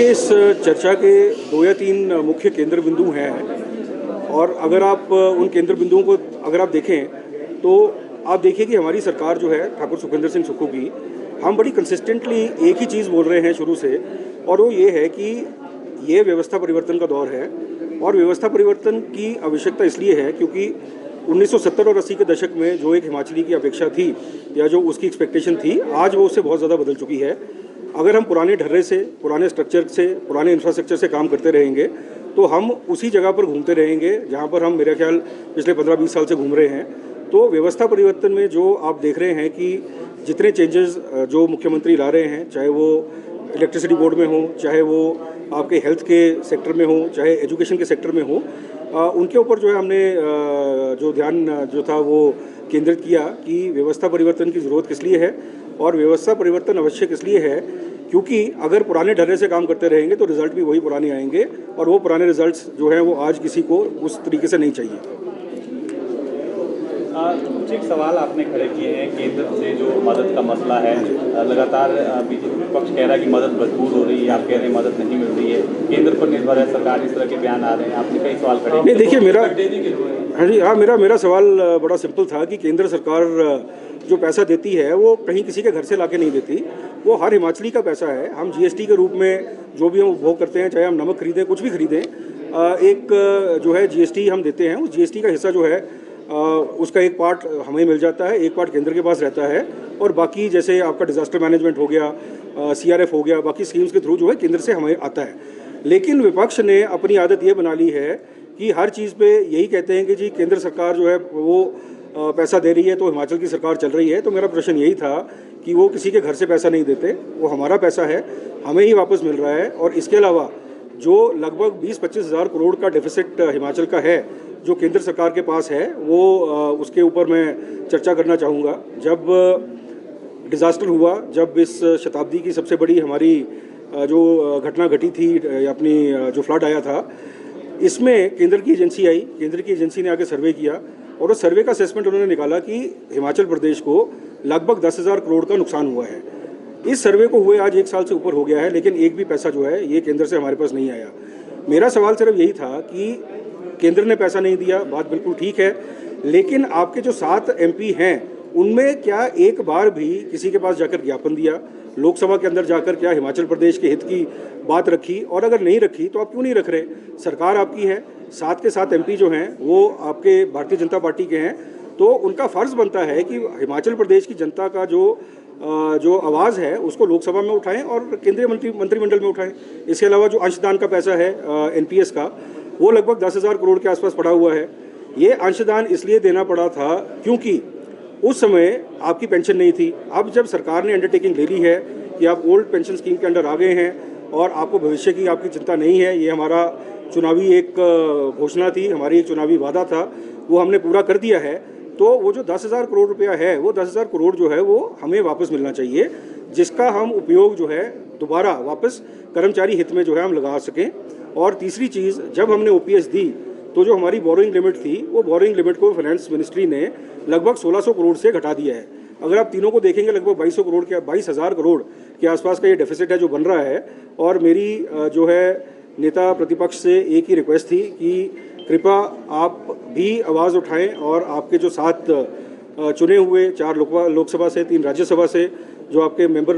देखिए, इस चर्चा के 2 या 3 मुख्य केंद्र बिंदु हैं और अगर आप उन केंद्र बिंदुओं को अगर आप देखें तो आप देखिए कि हमारी सरकार जो है ठाकुर सुखविंदर सिंह सुक्खू की, हम बड़ी कंसिस्टेंटली एक ही चीज़ बोल रहे हैं शुरू से, और वो ये है कि ये व्यवस्था परिवर्तन का दौर है। और व्यवस्था परिवर्तन की आवश्यकता इसलिए है क्योंकि 1970 और 80 के दशक में जो एक हिमाचली की अपेक्षा थी या जो उसकी एक्सपेक्टेशन थी, आज वो उससे बहुत ज़्यादा बदल चुकी है। अगर हम पुराने ढर्रे से, पुराने स्ट्रक्चर से, पुराने इंफ्रास्ट्रक्चर से काम करते रहेंगे तो हम उसी जगह पर घूमते रहेंगे जहाँ पर हम मेरे ख्याल पिछले 15-20 साल से घूम रहे हैं। तो व्यवस्था परिवर्तन में जो आप देख रहे हैं कि जितने चेंजेस जो मुख्यमंत्री ला रहे हैं, चाहे वो इलेक्ट्रिसिटी बोर्ड में हो, चाहे वो आपके हेल्थ के सेक्टर में हो, चाहे एजुकेशन के सेक्टर में हो, उनके ऊपर जो है हमने जो ध्यान जो था वो केंद्रित किया कि व्यवस्था परिवर्तन की ज़रूरत किस लिए है। और व्यवस्था परिवर्तन आवश्यक इसलिए है क्योंकि अगर पुराने ढर्रे से काम करते रहेंगे तो रिजल्ट भी वही पुराने आएंगे, और वो पुराने रिजल्ट्स जो हैं वो आज किसी को उस तरीके से नहीं चाहिए। कुछ एक सवाल आपने खड़े किए हैं केंद्र से जो मदद का मसला है, लगातार बीजेपी पक्ष कह रहा है कि मदद भरपूर हो रही है, आप कह रहे हैं मदद नहीं मिल रही है, केंद्र पर निर्भर है सरकार, इस तरह के बयान आ रहे हैं, आपने कई सवाल खड़े। नहीं, देखिए मेरा सवाल बड़ा सिंपल था कि केंद्र सरकार जो पैसा देती है वो कहीं किसी के घर से लाके नहीं देती, वो हर हिमाचली का पैसा है। हम जीएसटी के रूप में जो भी हम उपभोग करते हैं, चाहे हम नमक खरीदें, कुछ भी खरीदें, एक जो है जीएसटी हम देते हैं। उस जीएसटी का हिस्सा जो है उसका एक पार्ट हमें मिल जाता है, एक पार्ट केंद्र के पास रहता है, और बाकी जैसे आपका डिजास्टर मैनेजमेंट हो गया, सीआरएफ हो गया, बाकी स्कीम्स के थ्रू जो है केंद्र से हमें आता है। लेकिन विपक्ष ने अपनी आदत ये बना ली है कि हर चीज़ पे यही कहते हैं कि जी केंद्र सरकार जो है वो पैसा दे रही है तो हिमाचल की सरकार चल रही है। तो मेरा प्रश्न यही था कि वो किसी के घर से पैसा नहीं देते, वो हमारा पैसा है, हमें ही वापस मिल रहा है। और इसके अलावा जो लगभग 20-25 हज़ार करोड़ का डेफिसिट हिमाचल का है जो केंद्र सरकार के पास है, वो उसके ऊपर मैं चर्चा करना चाहूँगा। जब डिज़ास्टर हुआ, जब इस शताब्दी की सबसे बड़ी हमारी जो घटना घटी थी, अपनी जो फ्लड आया था, इसमें केंद्र की एजेंसी आई, केंद्र की एजेंसी ने आके सर्वे किया और उस सर्वे का असेसमेंट उन्होंने निकाला कि हिमाचल प्रदेश को लगभग 10,000 करोड़ का नुकसान हुआ है। इस सर्वे को हुए आज 1 साल से ऊपर हो गया है, लेकिन एक भी पैसा जो है ये केंद्र से हमारे पास नहीं आया। मेरा सवाल सिर्फ यही था कि केंद्र ने पैसा नहीं दिया, बात बिल्कुल ठीक है, लेकिन आपके जो 7 एमपी हैं उनमें क्या एक बार भी किसी के पास जाकर ज्ञापन दिया, लोकसभा के अंदर जाकर क्या हिमाचल प्रदेश के हित की बात रखी? और अगर नहीं रखी तो आप क्यों नहीं रख रहे? सरकार आपकी है, 7 के 7 एमपी जो हैं वो आपके भारतीय जनता पार्टी के हैं, तो उनका फ़र्ज़ बनता है कि हिमाचल प्रदेश की जनता का जो आवाज़ है उसको लोकसभा में उठाएं और केंद्रीय मंत्रिमंडल में उठाएं। इसके अलावा जो अंशदान का पैसा है एनपीएस का, वो लगभग 10,000 करोड़ के आसपास पड़ा हुआ है। ये अंशदान इसलिए देना पड़ा था क्योंकि उस समय आपकी पेंशन नहीं थी। अब जब सरकार ने अंडरटेकिंग ले ली है कि आप ओल्ड पेंशन स्कीम के अंडर आ गए हैं और आपको भविष्य की आपकी चिंता नहीं है, ये हमारा चुनावी एक घोषणा थी, हमारी एक चुनावी वादा था, वो हमने पूरा कर दिया है, तो वो जो 10,000 करोड़ रुपया है, वो 10,000 करोड़ जो है वो हमें वापस मिलना चाहिए, जिसका हम उपयोग जो है दोबारा वापस कर्मचारी हित में जो है हम लगा सकें। और तीसरी चीज़, जब हमने ओपीएस दी तो जो हमारी बोरोइंग लिमिट थी, वो बोरोइंग लिमिट को फाइनेंस मिनिस्ट्री ने लगभग 1600 करोड़ से घटा दिया है। अगर आप तीनों को देखेंगे लगभग 22,000 करोड़ के आसपास का ये डेफिसिट है जो बन रहा है। और मेरी जो है नेता प्रतिपक्ष से एक ही रिक्वेस्ट थी कि कृपया आप भी आवाज़ उठाएं और आपके जो 7 चुने हुए, 4 लोकसभा से, 3 राज्यसभा से जो आपके मेंबर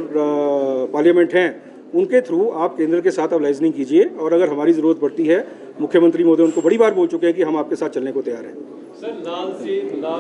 पार्लियामेंट हैं, उनके थ्रू आप केंद्र के साथ अब लाइजनिंग कीजिए। और अगर हमारी ज़रूरत पड़ती है, मुख्यमंत्री महोदय उनको बड़ी बार बोल चुके हैं कि हम आपके साथ चलने को तैयार हैं। सर, लाल